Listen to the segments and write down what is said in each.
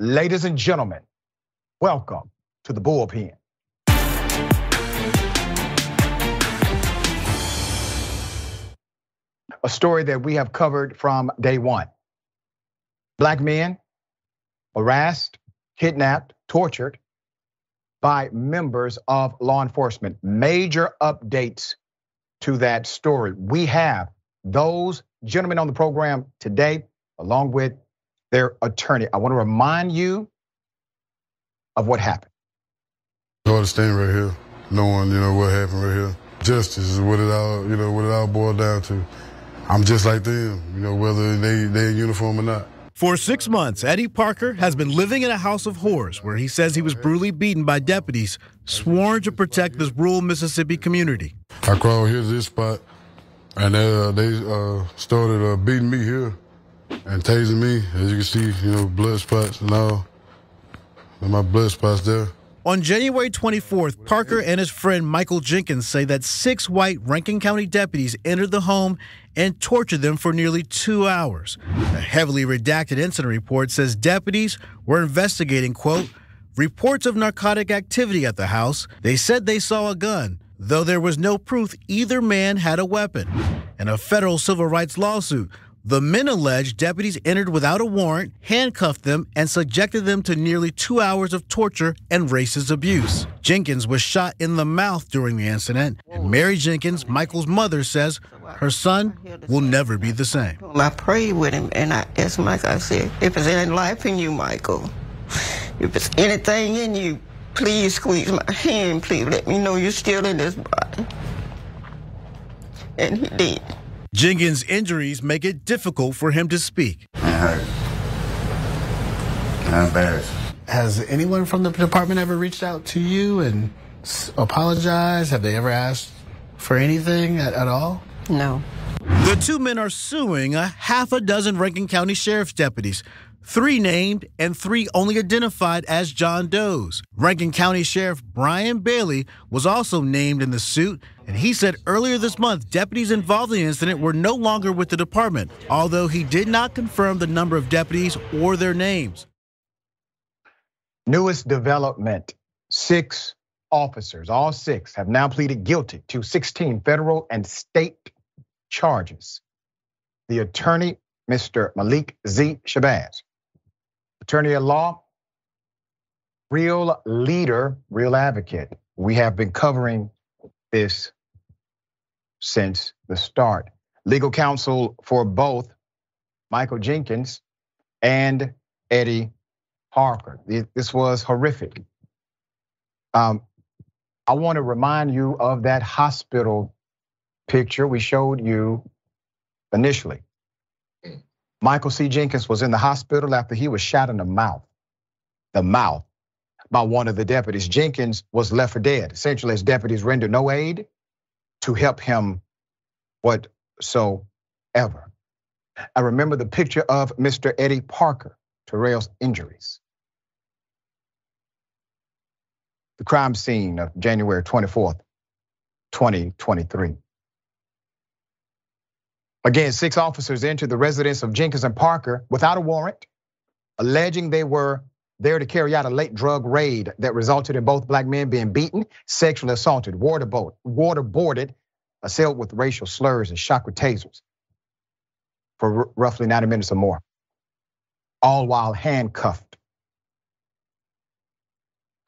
Ladies and gentlemen, welcome to the Bullpen. A story that we have covered from day one. Black men harassed, kidnapped, tortured by members of law enforcement. Major updates to that story. We have those gentlemen on the program today, along with their attorney. I want to remind you of what happened. I ought to stand right here, knowing what happened right here. Justice is what it all boiled down to. I'm just like them, whether they're in uniform or not. For 6 months, Eddie Parker has been living in a house of horrors where he says he was brutally beaten by deputies sworn to protect this rural Mississippi community. I crawled here to this spot, and they started beating me here and tasing me. As you can see, blood spots and all. And my blood spots there. On January 24th, Parker and his friend Michael Jenkins say that 6 white Rankin County deputies entered the home and tortured them for nearly 2 hours. A heavily redacted incident report says deputies were investigating, quote, reports of narcotic activity at the house. They said they saw a gun, though there was no proof either man had a weapon. In a federal civil rights lawsuit, the men alleged deputies entered without a warrant, handcuffed them, and subjected them to nearly 2 hours of torture and racist abuse. Jenkins was shot in the mouth during the incident, and Mary Jenkins, Michael's mother, says her son will never be the same. I prayed with him, and I asked Michael, I said, if there's any life in you, Michael, if there's anything in you, please squeeze my hand, please let me know you're still in this body. And he did. Jenkins' injuries make it difficult for him to speak. It hurt. I'm embarrassed. Has anyone from the department ever reached out to you and apologized? Have they ever asked for anything at all? No. The 2 men are suing a half a dozen Rankin County Sheriff's deputies, 3 named and 3 only identified as John Does. Rankin County Sheriff Brian Bailey was also named in the suit, and he said earlier this month deputies involved in the incident were no longer with the department, although he did not confirm the number of deputies or their names. Newest development, 6 officers, all 6, have now pleaded guilty to 16 federal and state charges. The attorney, Mr. Malik Z. Shabazz, attorney at law, real leader, real advocate. We have been covering this since the start. Legal counsel for both Michael Jenkins and Eddie Parker. This was horrific. I want to remind you of that hospital picture we showed you initially. Michael C. Jenkins was in the hospital after he was shot in the mouth by one of the deputies. Jenkins was left for dead. Essentially, his deputies rendered no aid to help him whatsoever. I remember the picture of Mr. Eddie Parker, Terrell's injuries. The crime scene of January 24th, 2023. Again, 6 officers entered the residence of Jenkins and Parker without a warrant, alleging they were there to carry out a late drug raid that resulted in both black men being beaten, sexually assaulted, waterboarded, assailed with racial slurs and shot with tasers for roughly 90 minutes or more, all while handcuffed.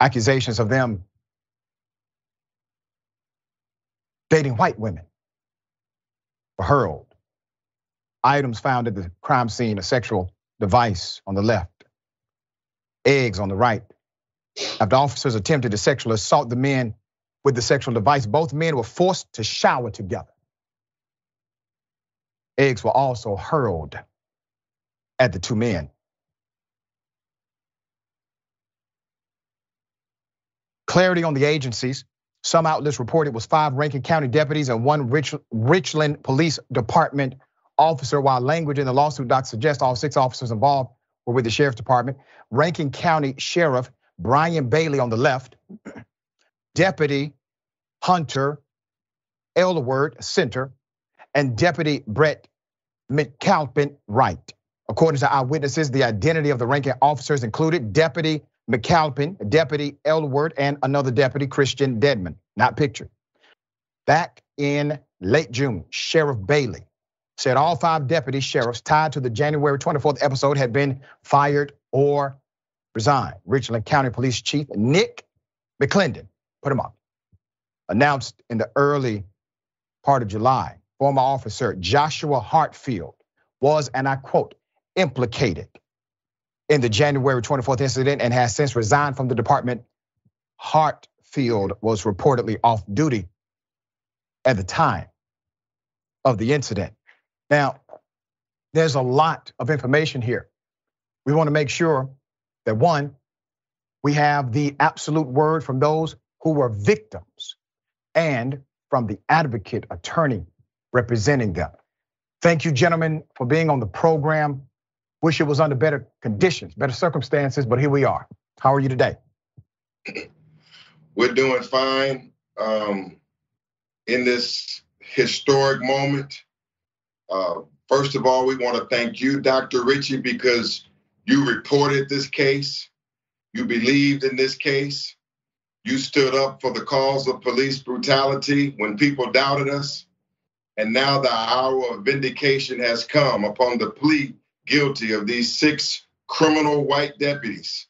Accusations of them dating white women were hurled. Items found at the crime scene: a sexual device on the left, eggs on the right. After officers attempted to sexually assault the men with the sexual device, both men were forced to shower together. Eggs were also hurled at the 2 men. Clarity on the agencies. Some outlets reported it was 5 Rankin County deputies and 1 Richland Police Department officer, while language in the lawsuit doc suggests all 6 officers involved were with the Sheriff's Department. Rankin County Sheriff Brian Bailey on the left, Deputy Hunter Elward center, and Deputy Brett McAlpin right. According to eyewitnesses, the identity of the ranking officers included Deputy McAlpin, Deputy Elward, and another deputy, Christian Dedman, not pictured. Back in late June, Sheriff Bailey said all 5 deputy sheriffs tied to the January 24th episode had been fired or resigned. Richland County Police Chief Nick McClendon, put him up, announced in the early part of July, former officer Joshua Hartfield was, and I quote, implicated in the January 24th incident and has since resigned from the department. Hartfield was reportedly off duty at the time of the incident. Now, there's a lot of information here. We want to make sure that, one, we have the absolute word from those who were victims and from the advocate attorney representing them. Thank you, gentlemen, for being on the program. Wish it was under better conditions, better circumstances, but here we are. How are you today? We're doing fine. In this historic moment, first of all, we want to thank you, Dr. Richey, because you reported this case. You believed in this case. You stood up for the cause of police brutality when people doubted us. And now the hour of vindication has come upon the plea guilty of these 6 criminal white deputies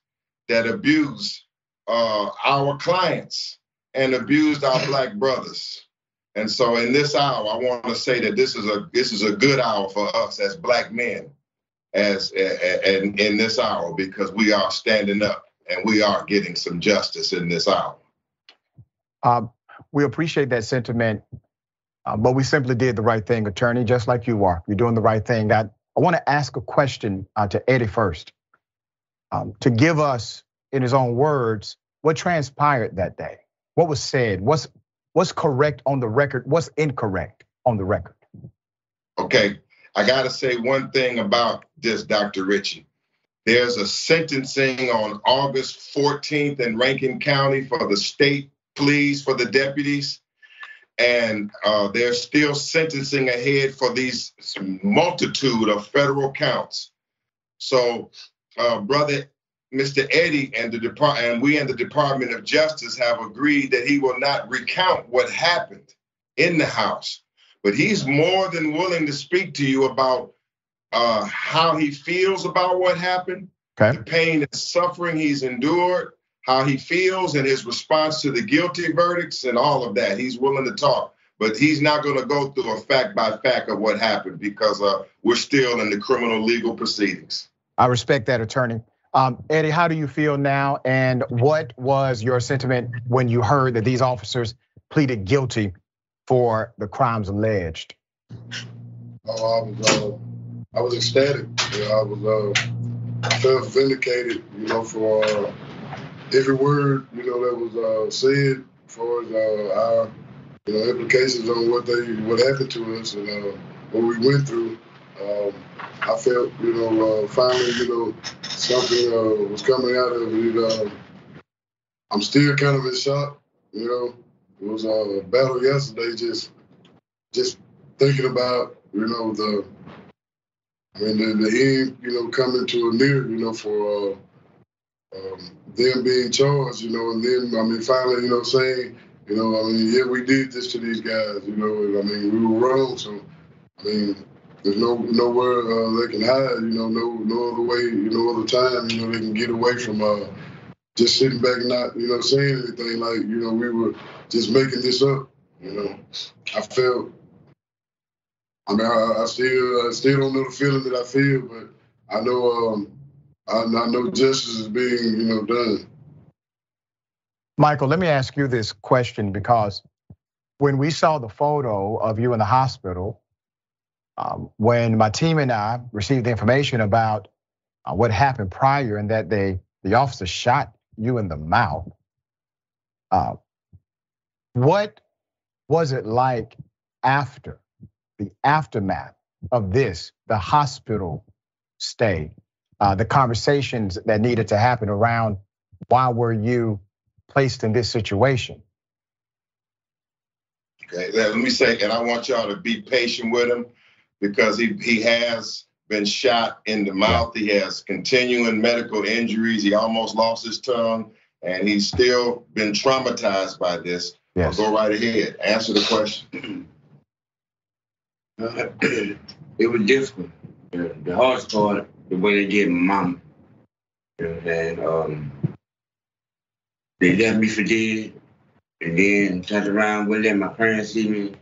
that abused our clients and abused our Black brothers. And so in this hour, I want to say that this is a good hour for us as Black men, and in this hour, because we are standing up and we are getting some justice in this hour. We appreciate that sentiment, but we simply did the right thing, attorney, just like you are. You're doing the right thing. I want to ask a question to Eddie first, to give us, in his own words, what transpired that day. What was said? What's correct on the record? What's incorrect on the record? Okay, I gotta say one thing about this, Dr. Richey. There's a sentencing on August 14th in Rankin County for the state pleas for the deputies. And there's still sentencing ahead for these multitude of federal counts. So, brother, Mr. Eddie and we in the Department of Justice have agreed that he will not recount what happened in the House, but he's more than willing to speak to you about how he feels about what happened, the pain and suffering he's endured, how he feels and his response to the guilty verdicts and all of that. He's willing to talk, but he's not gonna go through a fact by fact of what happened because we're still in the criminal legal proceedings. I respect that, attorney. Eddie, how do you feel now? And what was your sentiment when you heard that these officers pleaded guilty for the crimes alleged? Oh, I was ecstatic. I felt vindicated, for every word, that was said, as far as our, implications on what happened to us and what we went through. I felt, finally, something was coming out of it. I'm still kind of in shock, It was a battle yesterday, just thinking about, the end, coming to a near, for them being charged, and then, finally, saying, yeah, we did this to these guys, we were wrong. So, there's nowhere they can hide, no other way, other time, they can get away from just sitting back and not, saying anything like, we were just making this up, I felt, I still don't know the feeling that I feel, but I know justice is being, done. Michael, let me ask you this question, because when we saw the photo of you in the hospital, when my team and I received the information about what happened prior and that the officer shot you in the mouth, what was it like after the aftermath of this, the hospital stay, the conversations that needed to happen around why were you placed in this situation? Okay, let me say, and I want y'all to be patient with him because he has been shot in the mouth. He has continuing medical injuries. He almost lost his tongue, and he's still been traumatized by this. Yes. Go right ahead. Answer the question. It was difficult. The hardest part, the way they did my mama. You know what I'm saying? They left me for dead, and then turned around, wouldn't let my parents see me,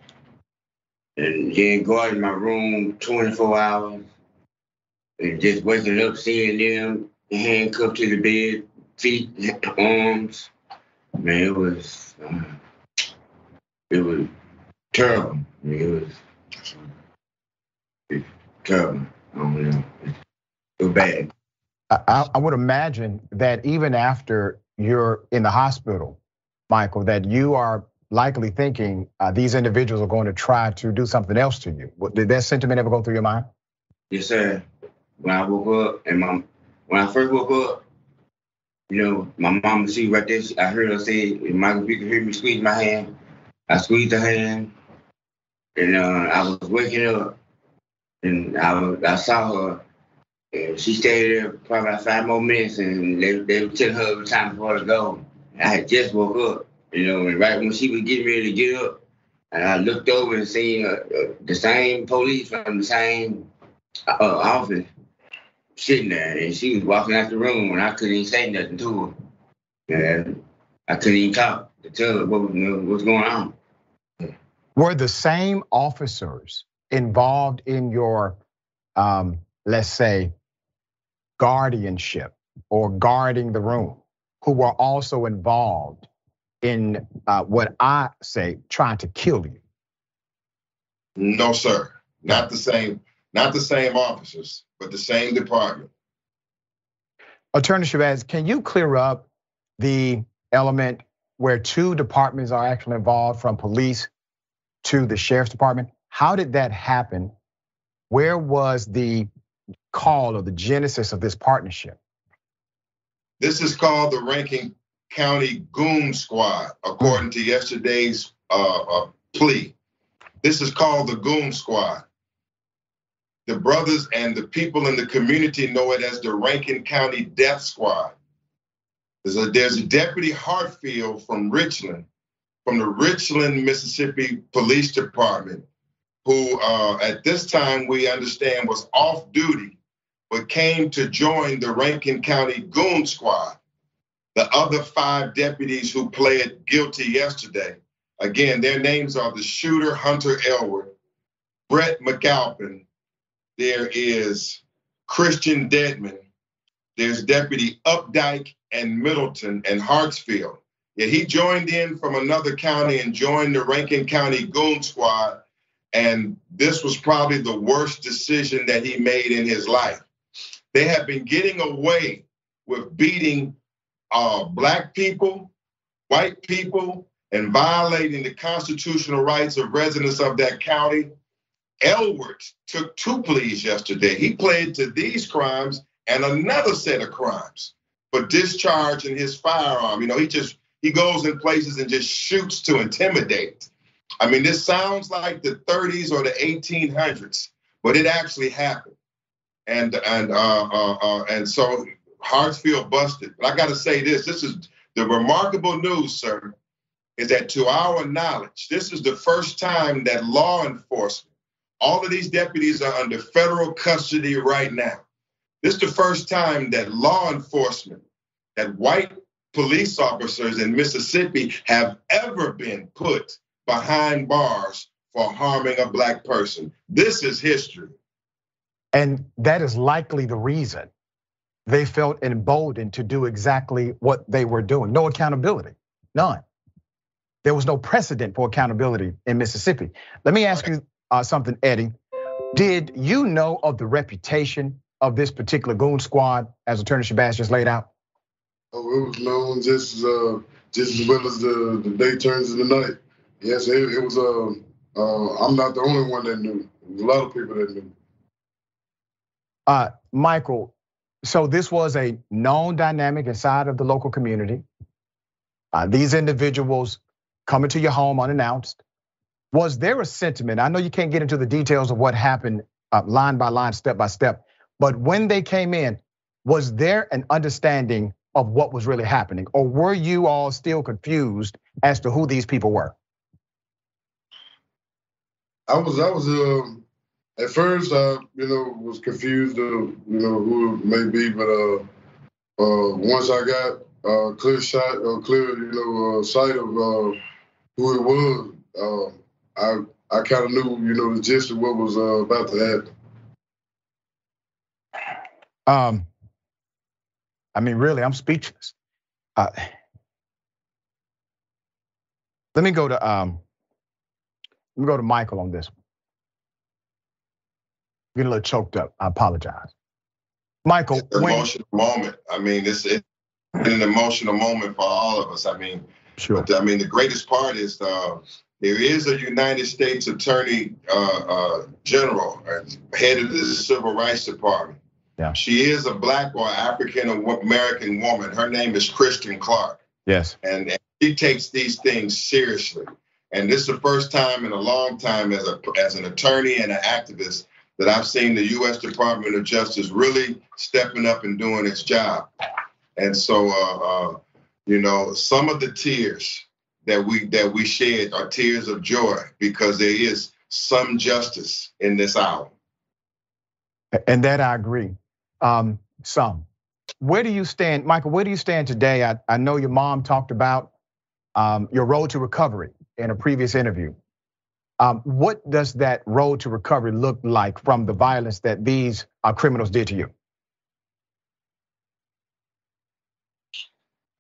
and then guarded my room 24 hours, and just waking up, seeing them handcuffed to the bed, feet, arms. Man, it was terrible. I mean, it was terrible. I don't know. It was bad. I would imagine that even after you're in the hospital, Michael, that you are likely thinking these individuals are going to try to do something else to you. Did that sentiment ever go through your mind? Yes, sir. When I woke up, and when I first woke up, you know, my mama, she right there, I heard her say, Michael, if you can hear me squeeze my hand, I squeezed her hand, and I was waking up, and I saw her, and she stayed there probably about 5 more minutes, and they were telling her it was time for her to go. I had just woke up, you know, and right when she was getting ready to get up, and I looked over and seen the same police from the same office sitting there, and she was walking out the room, and I couldn't even say nothing to her. And I couldn't even talk to tell her what was going on. Were the same officers involved in your, let's say, guardianship or guarding the room, who were also involved in what I say, trying to kill you? No, sir. Not the same officers, but the same department. Attorney Shabazz, can you clear up the element where 2 departments are actually involved, from police to the sheriff's department? How did that happen? Where was the call or the genesis of this partnership? This is called the Rankin County Goon Squad, according to yesterday's plea. This is called the Goon Squad. The brothers and the people in the community know it as the Rankin County Death Squad. There's a Deputy Hartfield from Richland, from the Richland, Mississippi Police Department, who at this time we understand was off duty, but came to join the Rankin County Goon Squad. The other 5 deputies who pled guilty yesterday, again, their names are the shooter, Hunter Elwood, Brett McAlpin, there is Christian Deadman, there's Deputy Updike and Middleton and Hartsfield. Yeah, he joined in from another county and joined the Rankin County Goon Squad, and this was probably the worst decision that he made in his life. They have been getting away with beating black people, white people, and violating the constitutional rights of residents of that county. Elwood took 2 pleas yesterday. He pled to these crimes and another set of crimes for discharging his firearm. You know, he goes in places and just shoots to intimidate. I mean, this sounds like the 30s or the 1800s, but it actually happened. And so Hartsfield busted. But I got to say this is the remarkable news, sir, is that to our knowledge, this is the first time that law enforcement, all of these deputies are under federal custody right now. This is the first time that law enforcement, that white police officers in Mississippi have ever been put behind bars for harming a black person. This is history. And that is likely the reason they felt emboldened to do exactly what they were doing. No accountability, none. There was no precedent for accountability in Mississippi. Let me ask you something, Eddie. Did you know of the reputation of this particular goon squad, as Attorney Shabazz just laid out? Oh, it was known just as well as the day turns into night. Yes, it was. I'm not the only one that knew. There was a lot of people that knew. Michael, so this was a known dynamic inside of the local community. These individuals coming to your home unannounced. Was there a sentiment? I know you can't get into the details of what happened line by line, step by step. But when they came in, was there an understanding of what was really happening? Or were you all still confused as to who these people were? I was at first, was confused of, who it may be, but once I got clear sight of who it was, I kind of knew, the gist of what was about to happen. I mean, really, I'm speechless. Let me go to Michael on this one. I'm getting a little choked up. I apologize. Michael, it's an emotional moment. I mean, it's an emotional moment for all of us. I mean, sure. But the greatest part is there is a United States Attorney General, head of the Civil Rights Department. Yeah. She is a Black or African American woman. Her name is Kristen Clark. Yes. And she takes these things seriously. And this is the first time in a long time as an attorney and an activist that I've seen the U.S. Department of Justice really stepping up and doing its job. And so, some of the tears that we shed are tears of joy because there is some justice in this hour. And that I agree. Some. Where do you stand, Michael? Where do you stand today? I know your mom talked about your road to recovery in a previous interview. What does that road to recovery look like from the violence that these criminals did to you?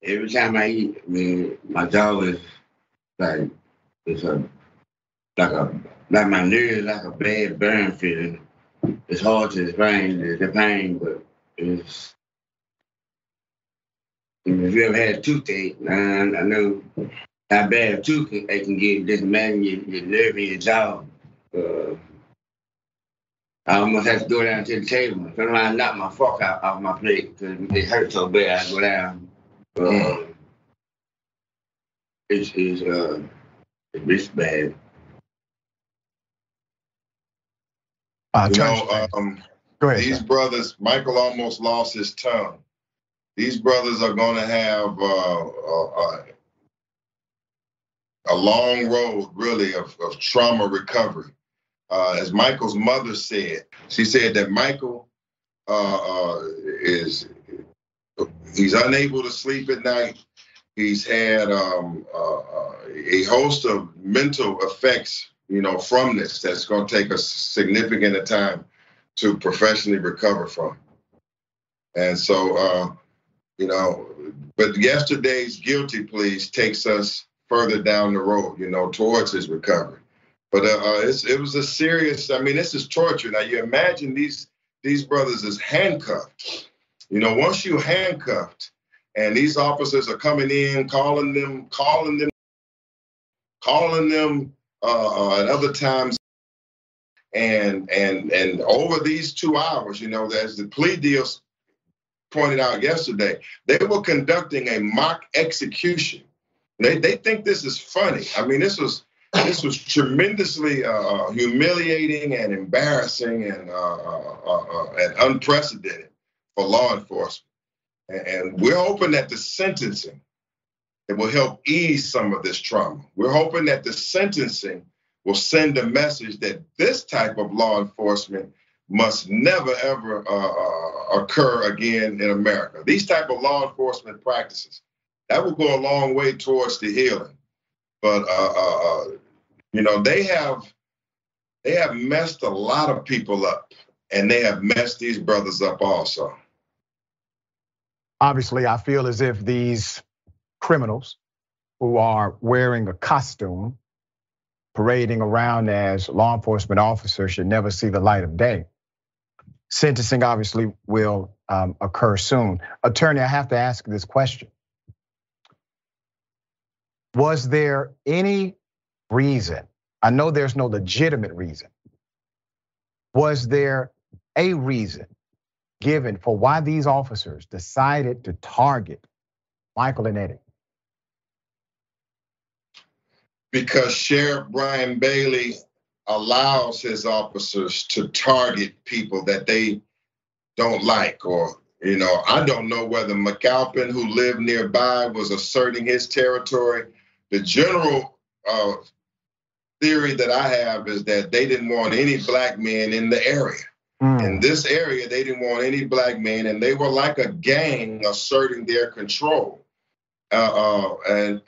Every time I eat, my jaw is like my nerves, like a bad burn feeling. It's hard to explain the pain, but it's. If you ever had a toothache, I know how bad a toothache can get. Just imagine your nerve in your jaw. I almost have to go down to the table. Sometimes I knock my fork off my plate because it hurts so bad. I go down. It's bad. Go ahead, these brothers, Michael almost lost his tongue. These brothers are going to have a long road, really, of trauma recovery. As Michael's mother said, she said that Michael he's unable to sleep at night. He's had a host of mental effects, from this that's going to take a significant time to professionally recover from. And so, but yesterday's guilty pleas takes us further down the road, towards his recovery. But it was a serious. This is torture. Now you imagine these brothers is handcuffed. Once you handcuffed, and these officers are coming in, calling them at other times, and over these 2 hours, as the plea deals pointed out yesterday, they were conducting a mock execution. They think this is funny. This was tremendously humiliating and embarrassing and unprecedented for law enforcement. And we're hoping that the sentencing it will help ease some of this trauma. We're hoping that the sentencing will send a message that this type of law enforcement must never, ever occur again in America. These type of law enforcement practices, that will go a long way towards the healing. But, they have messed a lot of people up, and they have messed these brothers up also. Obviously, I feel as if these criminals who are wearing a costume, parading around as law enforcement officers should never see the light of day. Sentencing obviously will occur soon. Attorney, I have to ask this question. Was there any reason, I know there's no legitimate reason, was there a reason given for why these officers decided to target Michael and Eddie? Because Sheriff Brian Bailey allows his officers to target people that they don't like, or I don't know whether McAlpin, who lived nearby, was asserting his territory. The general theory that I have is that they didn't want any black men in the area. In this area, they didn't want any black men, and they were like a gang asserting their control. And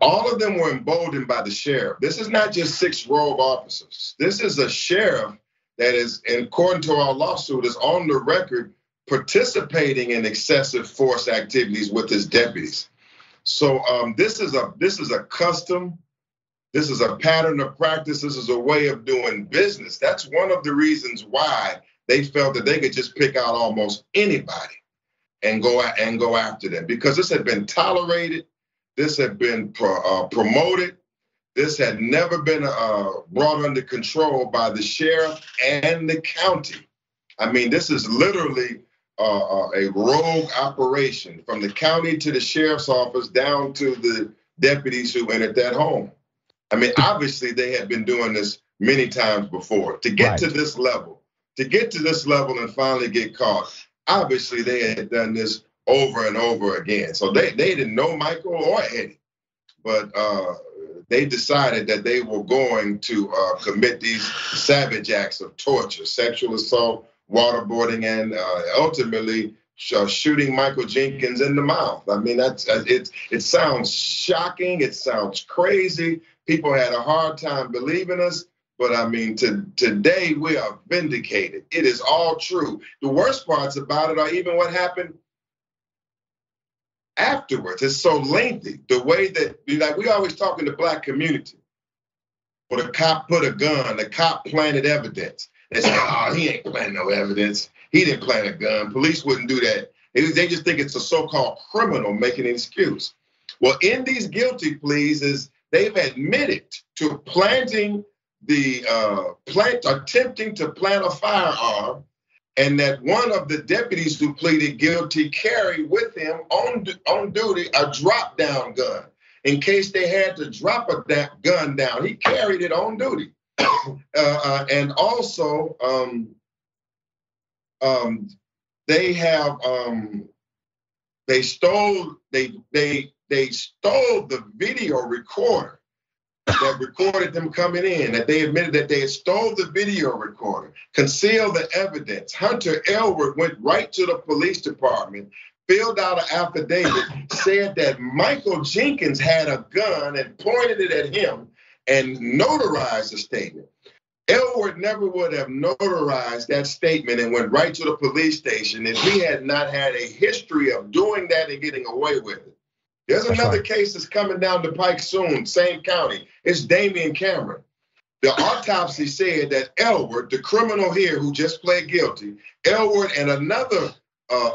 all of them were emboldened by the sheriff. This is not just 6 rogue officers. This is a sheriff that is, according to our lawsuit, is on the record participating in excessive force activities with his deputies. So this is a custom. This is a pattern of practice. This is a way of doing business. That's one of the reasons why they felt that they could just pick out almost anybody and go after them, because this had been tolerated, this had been promoted, this had never been brought under control by the sheriff and the county. I mean, this is literally a rogue operation from the county to the sheriff's office down to the deputies who entered that home. I mean, obviously they had been doing this many times before. To get to this level, and finally get caught, obviously they had done this over and over again. So they didn't know Michael or Eddie, but they decided that they were going to commit these savage acts of torture, sexual assault, waterboarding, and ultimately shooting Michael Jenkins in the mouth. I mean, it sounds shocking. It sounds crazy. People had a hard time believing us, but I mean, today we are vindicated. It is all true. The worst parts about it are even what happened afterwards. It's so lengthy. The way that, we always talk in the black community. Well, the cop put a gun, the cop planted evidence. They say, oh, he ain't planting no evidence. He didn't plant a gun. Police wouldn't do that. They just think it's a so-called criminal making an excuse. Well, in these guilty pleas is they've admitted to planting attempting to plant a firearm, and that one of the deputies who pleaded guilty carried with him on duty a drop-down gun. In case they had to drop a gun down, he carried it on duty. And also, they stole the video recorder that recorded them coming in, that they admitted that they had stole the video recorder, concealed the evidence. Hunter Elwood went right to the police department, filled out an affidavit, said that Michael Jenkins had a gun and pointed it at him and notarized the statement. Elwood never would have notarized that statement and went right to the police station if he had not had a history of doing that and getting away with it. There's another case that's coming down the pike soon, same county. It's Damian Cameron. The autopsy said that Elwood, the criminal here who just pled guilty, Elwood and another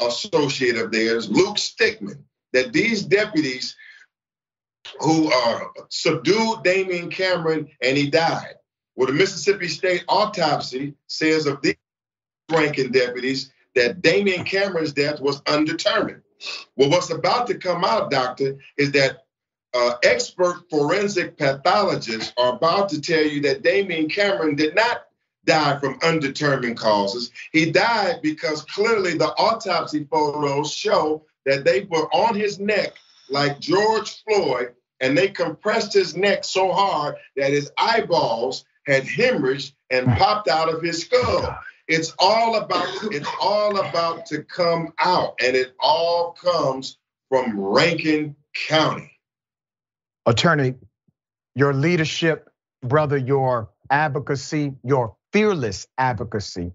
associate of theirs, Luke Stickman, that these deputies who subdued Damian Cameron and he died. Well, the Mississippi State autopsy says of these Rankin deputies that Damian Cameron's death was undetermined. Well, what's about to come out, doctor, is that expert forensic pathologists are about to tell you that Damian Cameron did not die from undetermined causes. He died because clearly the autopsy photos show that they were on his neck like George Floyd, and they compressed his neck so hard that his eyeballs had hemorrhaged and popped out of his skull. It's all about to come out, and it all comes from Rankin County. Attorney, your leadership, brother, your advocacy, your fearless advocacy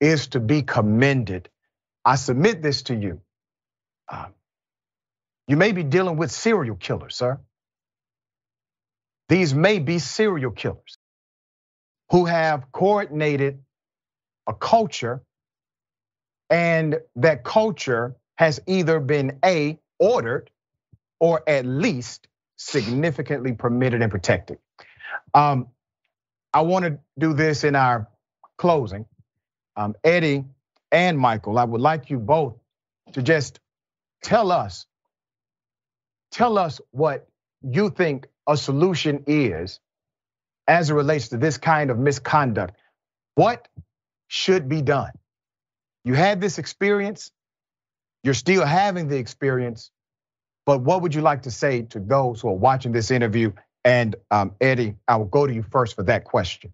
is to be commended. I submit this to you. You may be dealing with serial killers, sir. These may be serial killers who have coordinated a culture, and that culture has either been ordered or at least significantly permitted and protected. I want to do this in our closing. Eddie and Michael, I would like you both to just tell us what you think a solution is as it relates to this kind of misconduct, what should be done? You had this experience, you're still having the experience, but what would you like to say to those who are watching this interview? And Eddie, I will go to you first for that question.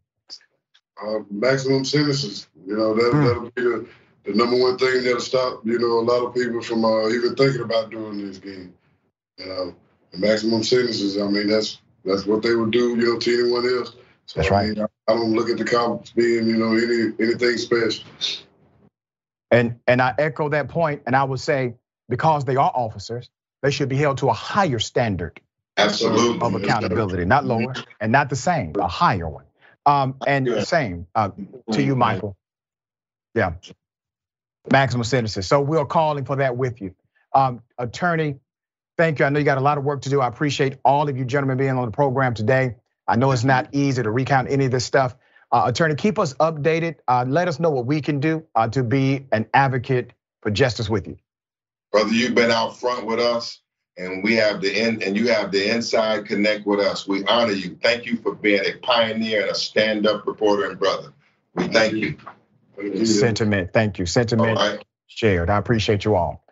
Maximum sentences, that'll be the number one thing that'll stop, a lot of people from even thinking about doing this game. The maximum sentences, I mean, that's what they would do, to anyone else. So, that's right. I don't look at the cops being, anything special. And I echo that point, and I would say, because they are officers, they should be held to a higher standard. Absolutely. Of accountability, not lower and not the same, a higher one. And the same to you, Michael. Yeah, maximum sentences. So we're calling for that with you. Attorney, thank you. I know you got a lot of work to do. I appreciate all of you gentlemen being on the program today. I know it's not easy to recount any of this stuff. Attorney, keep us updated. Let us know what we can do to be an advocate for justice with you. Brother, you've been out front with us, and we have and you have the inside connect with us. We honor you. Thank you for being a pioneer and a stand-up reporter and brother. We thank you. Sentiment, thank you. Sentiment shared. I appreciate you all.